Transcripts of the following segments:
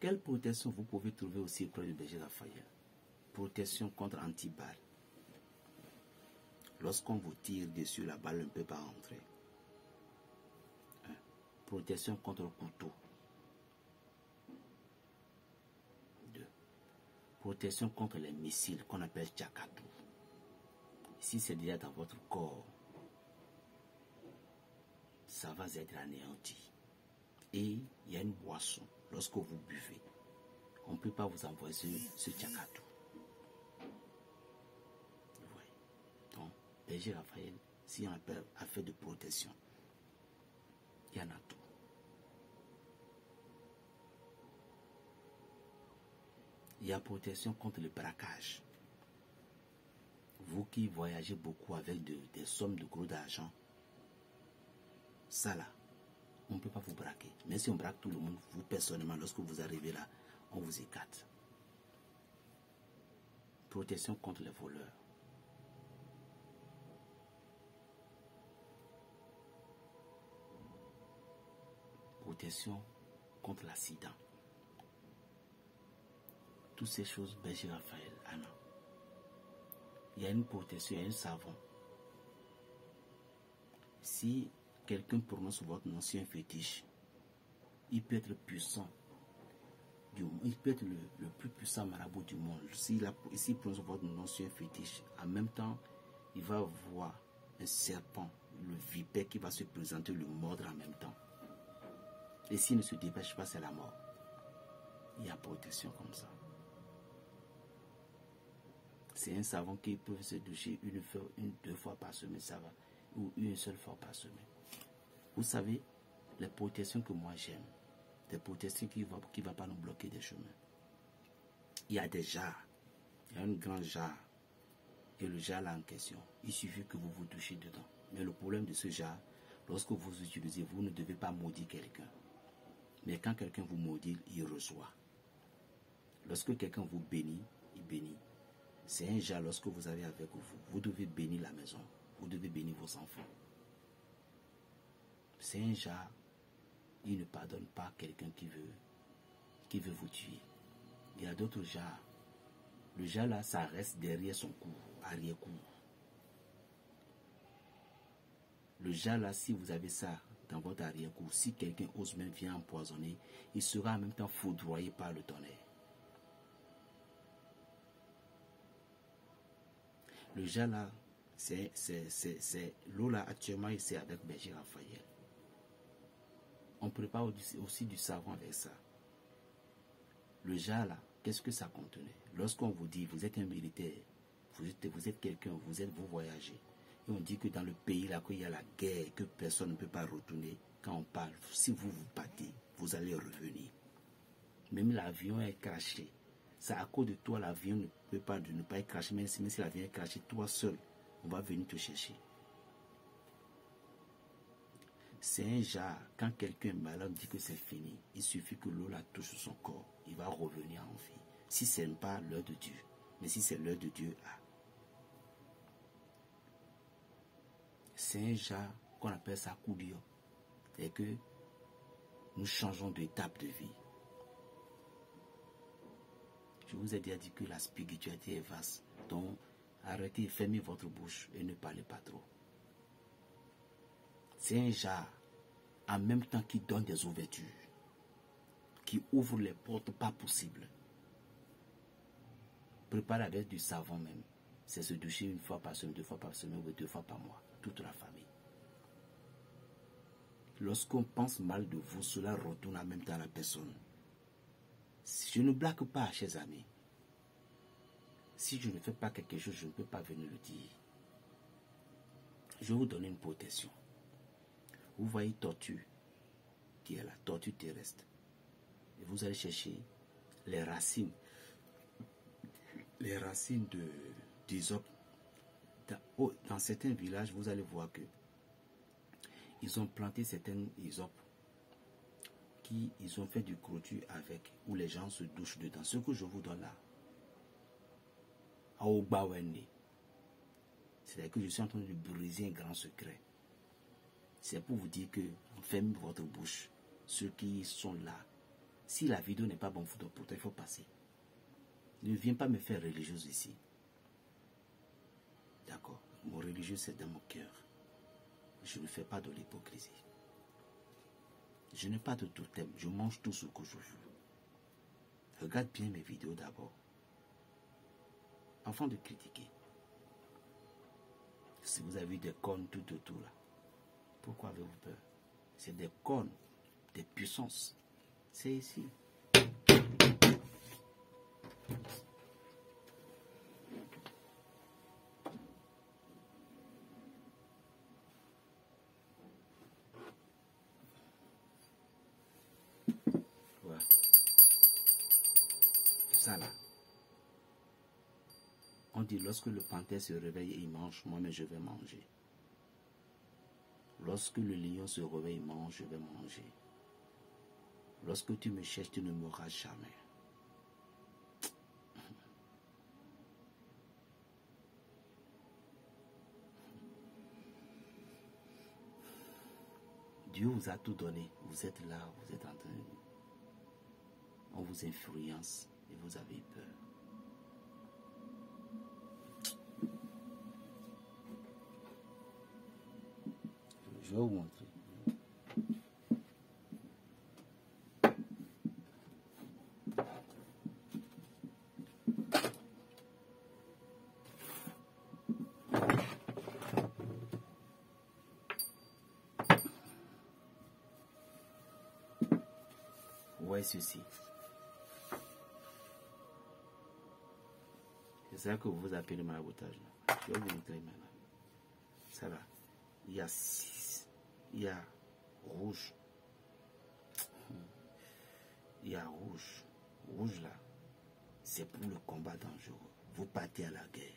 Quelle protection vous pouvez trouver aussi auprès du berger Raphaël? Protection contre anti-balle. Lorsqu'on vous tire dessus, la balle ne peut pas entrer. Protection contre le couteau. 2. Protection contre les missiles qu'on appelle Tchakatou. Si c'est déjà dans votre corps, ça va être anéanti. Et il y a une boisson, lorsque vous buvez, on ne peut pas vous envoyer ce Tchakatou. Oui. Donc, berger Raphaël, si on appelle affaire de protection, il y en a tout. Il y a protection contre le braquage. Vous qui voyagez beaucoup avec des sommes de gros d'argent, ça là, on ne peut pas vous braquer. Mais si on braque tout le monde, vous personnellement, lorsque vous arrivez là, on vous écarte. Protection contre les voleurs. Protection contre l'accident. Toutes ces choses, berger Raphaël, Anna. Il y a une protection, il y a un savon. Si quelqu'un prononce votre nom sur un fétiche, il peut être puissant. Il peut être le plus puissant marabout du monde. S'il prononce votre nom sur un fétiche, en même temps, il va voir un serpent, le vipère qui va se présenter, le mordre en même temps. Et s'il ne se dépêche pas, c'est la mort. Il y a protection comme ça. C'est un savon qui peut se doucher deux fois par semaine, ça va, ou une seule fois par semaine. Vous savez, les protections que moi j'aime, des protections qui ne vont pas nous bloquer des chemins. Il y a des jarres, il y a un grand jar, et le jar là en question, il suffit que vous vous touchez dedans. Mais le problème de ce jar, lorsque vous utilisez, vous ne devez pas maudire quelqu'un. Mais quand quelqu'un vous maudit, il reçoit. Lorsque quelqu'un vous bénit, il bénit. C'est un jar lorsque vous avez avec vous. Vous devez bénir la maison. Vous devez bénir vos enfants. C'est un jar. Il ne pardonne pas quelqu'un qui veut vous tuer. Il y a d'autres jars. Le jar là, ça reste derrière son cou, arrière-cou. Le jar là, si vous avez ça dans votre arrière-cou, si quelqu'un ose même vient empoisonner, il sera en même temps foudroyé par le tonnerre. Le jar là, c'est l'eau là actuellement, c'est avec berger Raphaël. On prépare aussi du savon avec ça. Le jar là, qu'est-ce que ça contenait? Lorsqu'on vous dit, vous êtes un militaire, vous êtes quelqu'un, vous voyagez, et on dit que dans le pays là, qu'il y a la guerre, que personne ne peut pas retourner, quand on parle, si vous vous battez, vous allez revenir. Même l'avion est craché. C'est à cause de toi, l'avion ne peut pas ne pas être craché, même si l'avion est craché, toi seul, on va venir te chercher. C'est un jar, quand quelqu'un est malade, on dit que c'est fini. Il suffit que l'eau la touche son corps, il va revenir en vie. Si ce n'est pas l'heure de Dieu, mais si c'est l'heure de Dieu, c'est un jar qu'on appelle ça Koudio. Et que nous changeons d'étape de vie. Je vous ai déjà dit que la spiritualité est vaste. Donc, arrêtez, fermez votre bouche et ne parlez pas trop. C'est un jar, en même temps qui donne des ouvertures, qui ouvre les portes pas possibles. Préparez avec du savon même. C'est se doucher une fois par semaine, 2 fois par semaine ou 2 fois par mois. Toute la famille. Lorsqu'on pense mal de vous, cela retourne en même temps à la personne. Je ne blague pas, chers amis. Si je ne fais pas quelque chose, je ne peux pas venir le dire. Je vais vous donner une protection. Vous voyez tortue, qui est la tortue terrestre. Et vous allez chercher les racines d'hysope. Dans certains villages, vous allez voir que ils ont planté certaines hysope ils ont fait du crottu avec, où les gens se douchent dedans. Ce que je vous donne là, c'est-à-dire que je suis en train de briser un grand secret. C'est pour vous dire que fermez votre bouche. Ceux qui sont là, Si la vidéo n'est pas bonne pour toi, il faut passer. Ne viens pas me faire religieuse ici. D'accord. Mon religieux, c'est dans mon cœur. Je ne fais pas de l'hypocrisie. Je n'ai pas de totem. Je mange tout ce que je veux. Regarde bien mes vidéos d'abord. Avant de critiquer. Si vous avez des cornes tout autour là, pourquoi avez-vous peur? C'est des cornes, des puissances. C'est ici. Voilà. Ça là. On dit lorsque le panthère se réveille et il mange, moi mais je vais manger. Lorsque le lion se réveille et mange, je vais manger. Lorsque tu me cherches, tu ne mourras jamais. Dieu vous a tout donné. Vous êtes là, vous êtes en train de... On vous influence et vous avez peur. Je vais vous montrer. Ouais, ceci. C'est ça que vous appelez le maraboutage. Je vais vous montrer maintenant. Ça là. Il y a 6. Il y a rouge. Il y a rouge. Rouge là. C'est pour le combat dangereux. Vous partez à la guerre.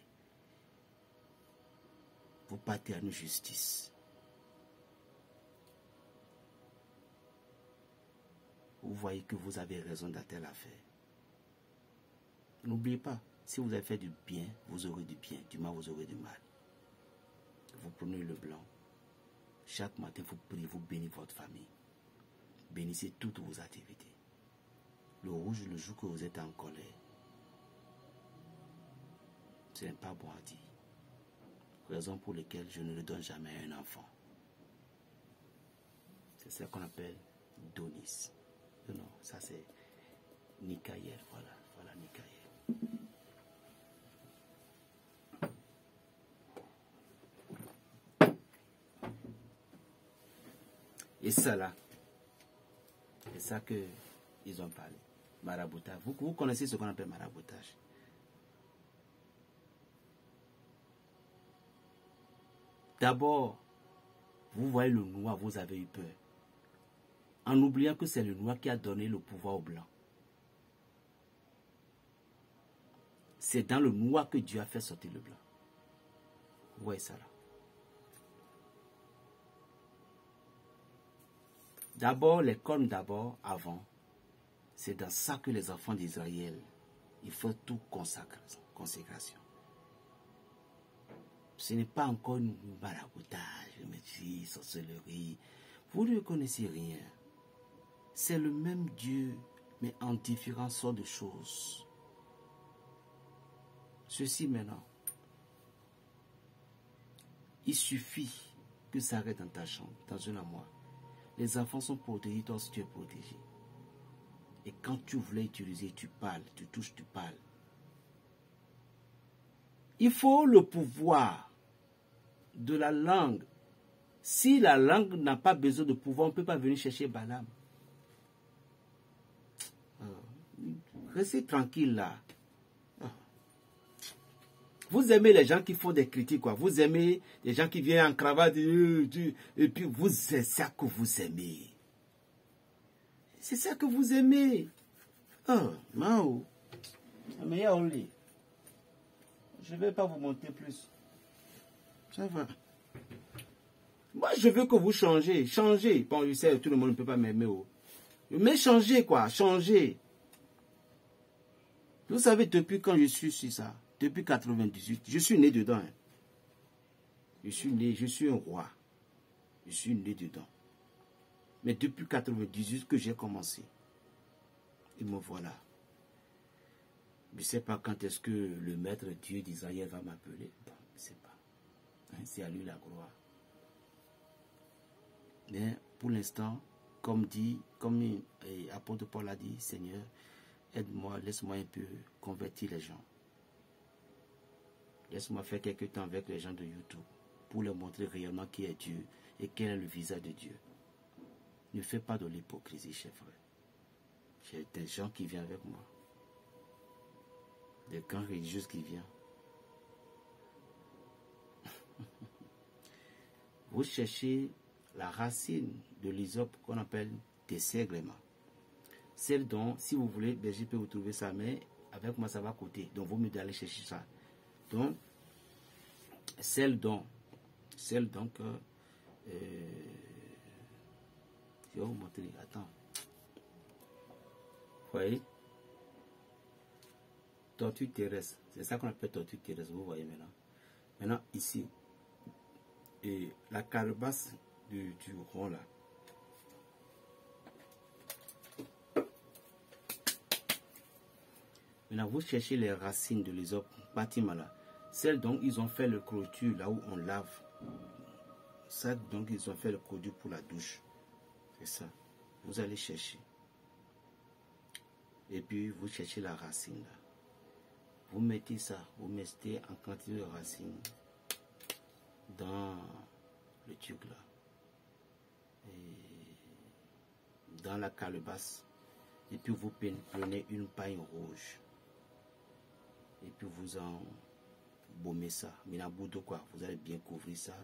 Vous partez à une justice. Vous voyez que vous avez raison dans telle affaire. N'oubliez pas, si vous avez fait du bien, vous aurez du bien. Du mal, vous aurez du mal. Vous prenez le blanc. Chaque matin, vous priez, vous bénissez votre famille. Bénissez toutes vos activités. Le rouge, le jour que vous êtes en colère, ce n'est pas bon à dire. Raison pour laquelle je ne le donne jamais à un enfant. C'est ça qu'on appelle Donis. Non, ça c'est Nikaïel. Voilà, voilà Nikaïel. Et ça là, c'est ça qu'ils ont parlé. Maraboutage. Vous connaissez ce qu'on appelle maraboutage. D'abord, vous voyez le noir, vous avez eu peur. En oubliant que c'est le noir qui a donné le pouvoir au blanc. C'est dans le noir que Dieu a fait sortir le blanc. Vous voyez ça là. D'abord, les cornes d'abord, avant, c'est dans ça que les enfants d'Israël, il faut tout consécration. Ce n'est pas encore une maraboutage, maîtrise, sorcellerie. Vous ne connaissez rien. C'est le même Dieu, mais en différentes sortes de choses. Ceci maintenant, il suffit que ça arrête dans ta chambre, dans une armoire. Les enfants sont protégés, toi aussi tu es protégé. Et quand tu voulais utiliser, tu parles, tu touches, tu parles. Il faut le pouvoir de la langue. Si la langue n'a pas besoin de pouvoir, on ne peut pas venir chercher Balaam. Restez tranquille là. Vous aimez les gens qui font des critiques, quoi. Vous aimez les gens qui viennent en cravate, et puis vous, c'est ça que vous aimez. C'est ça que vous aimez. Oh, Mao. Mais je ne vais pas vous monter plus. Ça va. Moi, je veux que vous changez. Changez. Bon, je sais, tout le monde ne peut pas m'aimer. Mais changez, quoi. Changez. Vous savez, depuis quand je suis sur ça, depuis 98, je suis né dedans. Hein. Je suis né, je suis un roi. Je suis né dedans. Mais depuis 98 que j'ai commencé. me voilà. Je ne sais pas quand est-ce que le maître Dieu d'Israël va m'appeler. Bon, je ne sais pas. Hein, c'est à lui la gloire. Mais pour l'instant, comme l'apôtre Paul a dit, Seigneur, aide-moi, laisse-moi un peu convertir les gens. Laisse-moi faire quelques temps avec les gens de YouTube pour leur montrer réellement qui est Dieu et quel est le visage de Dieu. Ne fais pas de l'hypocrisie, chers frères. J'ai des gens qui viennent avec moi. Des camps religieux qui viennent. Vous cherchez la racine de l'hysope qu'on appelle désèglement. Celle dont, si vous voulez, ben, je peux vous trouver ça, mais avec moi ça va coûter. Donc vous me allez chercher ça. Donc, celle dont je vais vous montrer, attends. Vous voyez? Tortue terrestre, c'est ça qu'on appelle tortue terrestre, vous voyez maintenant. Maintenant, ici, et la calebasse du rond là. Maintenant, vous cherchez les racines de l'hysope bâtiment là. Celles dont ils ont fait le clôture là où on lave. Ça, donc, ils ont fait le produit pour la douche. C'est ça. Vous allez chercher. Et puis, vous cherchez la racine là. Vous mettez ça, vous mettez en quantité de racines dans le truc là. Et dans la calebasse. Et puis, vous prenez une paille rouge. Et puis, vous en baumez ça. Mais à bout de quoi, vous allez bien couvrir ça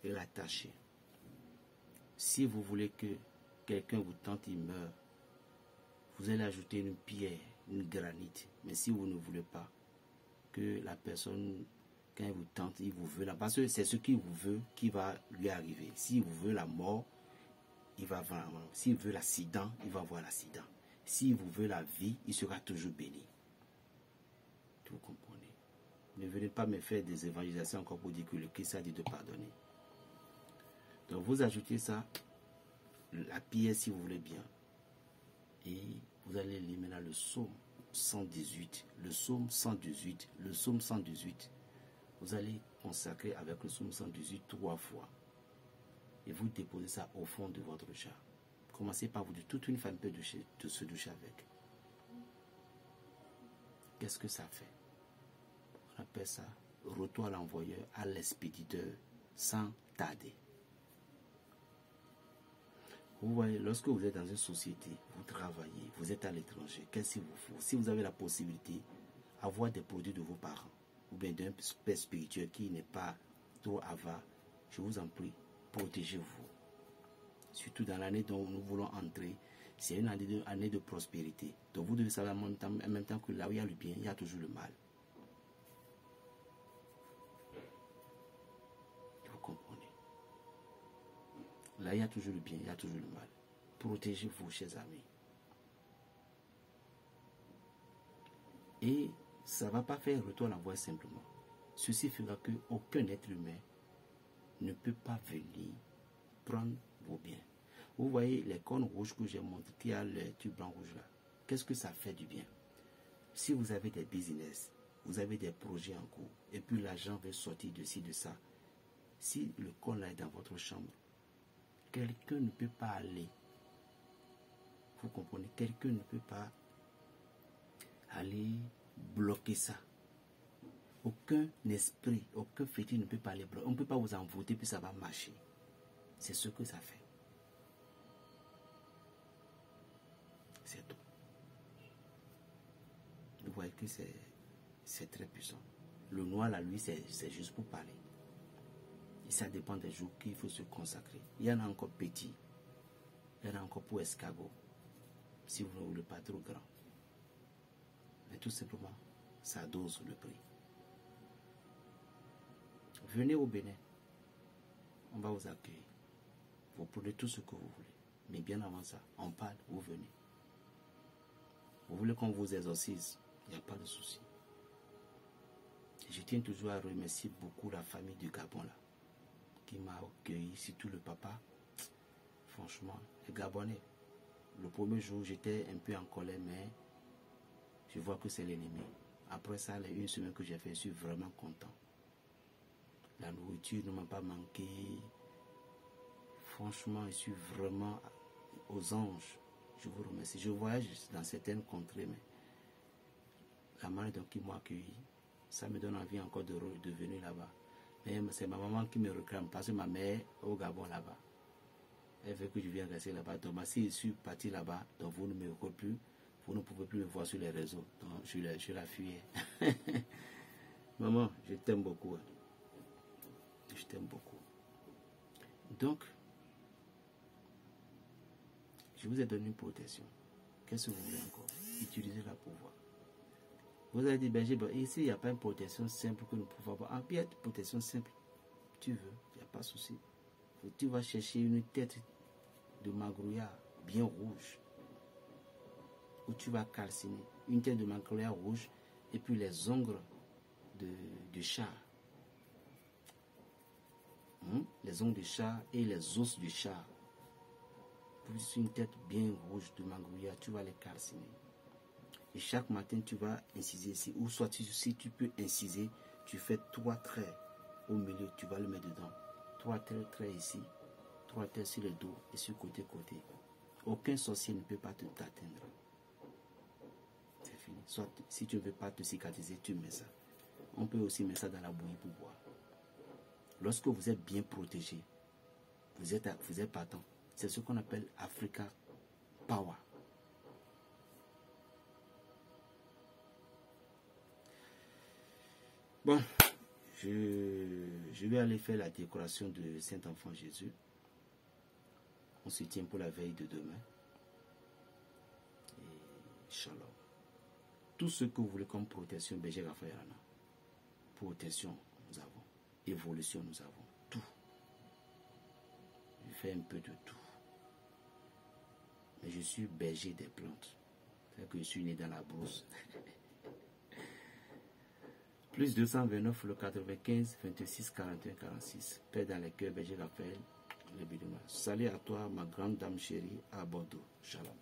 et l'attacher. Si vous voulez que quelqu'un vous tente, il meurt, vous allez ajouter une pierre, une granite. Mais si vous ne voulez pas que la personne, quand il vous tente, il vous veut là, parce que c'est ce qu'il vous veut qui va lui arriver. S'il vous veut la mort, il va avoir la mort. S'il veut l'accident, il va avoir l'accident. S'il vous veut la vie, il sera toujours béni. Vous comprenez? Ne venez pas me faire des évangélisations encore pour dire que le Christ a dit de pardonner. Donc vous ajoutez ça, la pierre si vous voulez bien. Et vous allez lire maintenant le psaume 118, le psaume 118, le psaume 118. Vous allez consacrer avec le psaume 118 3 fois. Et vous déposez ça au fond de votre chat. Commencez par vous dire, toute une femme peut se doucher avec. Qu'est-ce que ça fait? On appelle ça retour à l'envoyeur, à l'expéditeur, sans tarder. Vous voyez, lorsque vous êtes dans une société, vous travaillez, vous êtes à l'étranger, qu'est-ce qu'il vous faut? Si vous avez la possibilité, avoir des produits de vos parents, ou bien d'un père spirituel qui n'est pas trop avare, je vous en prie, protégez-vous. Surtout dans l'année dont nous voulons entrer, c'est une année de prospérité. Donc vous devez savoir en même temps que là où il y a le bien, il y a toujours le mal. Vous comprenez? Là, il y a toujours le bien, il y a toujours le mal. Protégez-vous, chers amis. Et ça ne va pas faire retour à l'envoi simplement. Ceci fera qu'aucun être humain ne peut pas venir prendre vos biens. Vous voyez les cônes rouges que j'ai montré, qui a le tube blanc rouge là. Qu'est-ce que ça fait du bien? Si vous avez des business, vous avez des projets en cours, et puis l'argent veut sortir de ci, de ça. Si le cône là est dans votre chambre, quelqu'un ne peut pas aller. Vous comprenez? Quelqu'un ne peut pas aller bloquer ça. Aucun esprit, aucun fétiche ne peut pas aller bloquer. On ne peut pas vous envoûter puis ça va marcher. C'est ce que ça fait. C'est tout. Vous voyez que c'est très puissant. Le noir là, lui, c'est juste pour parler. Et ça dépend des jours qu'il faut se consacrer. Il y en a encore petit. Il y en a encore pour escargot. Si vous ne voulez pas trop grand. Mais tout simplement, ça dose le prix. Venez au Bénin. On va vous accueillir. Vous prenez tout ce que vous voulez. Mais bien avant ça, on parle, vous venez. Vous voulez qu'on vous exorcise, il n'y a pas de souci. Je tiens toujours à remercier beaucoup la famille du Gabon là, qui m'a accueilli, surtout le papa. Franchement, les Gabonais, Le premier jour, j'étais un peu en colère, mais je vois que c'est l'ennemi. Après ça, les 1 semaine que j'ai fait, je suis vraiment content. La nourriture ne m'a pas manqué. Franchement, je suis vraiment aux anges. Je vous remercie. Je voyage dans certaines contrées, mais la manière dont ils m'ont accueilli, ça me donne envie encore de venir là-bas. Mais c'est ma maman qui me réclame parce que ma mère est au Gabon là-bas. Elle veut que je vienne rester là-bas. Donc, si je suis parti là-bas, donc vous ne me reconnaissez plus, vous ne pouvez plus me voir sur les réseaux. Donc, je la fuyais. Maman, je t'aime beaucoup. Je t'aime beaucoup. Donc, je vous ai donné une protection. Qu'est-ce que vous voulez encore? Utilisez-la pour voir. Vous avez dit, Berger, ici, il n'y a pas une protection simple que nous pouvons avoir. Ah, il y a une protection simple. Tu veux, il n'y a pas de souci. Tu vas chercher une tête de magrouillard bien rouge. Où tu vas calciner. Une tête de magrouillard rouge. Et puis les ongles de chat. Les ongles de chat et les os du chat. Plus une tête bien rouge de magrouillard, tu vas les calciner. Et chaque matin, tu vas inciser ici. Ou soit, si tu peux inciser, tu fais 3 traits au milieu, tu vas le mettre dedans. 3 traits ici, 3 traits sur le dos et sur côté. Aucun sorcier ne peut pas t'atteindre. C'est fini. Soit, si tu ne veux pas te cicatriser, tu mets ça. On peut aussi mettre ça dans la bouillie pour boire. Lorsque vous êtes bien protégé, vous êtes partant. C'est ce qu'on appelle Africa Power. Bon, je vais aller faire la décoration de Saint-Enfant Jésus. On se tient pour la veille de demain. Et shalom. Tout ce que vous voulez comme protection, Berger Raphaël en a. Protection, nous avons. Évolution, nous avons. Tout. Je fais un peu de tout. Mais je suis berger des plantes. C'est que je suis né dans la brousse. Plus 229, le 95, 26, 41, 46. Père dans les cœurs, Berger Raphaël, le Bidouma. Salut à toi, ma grande dame chérie, à Bordeaux. Shalom.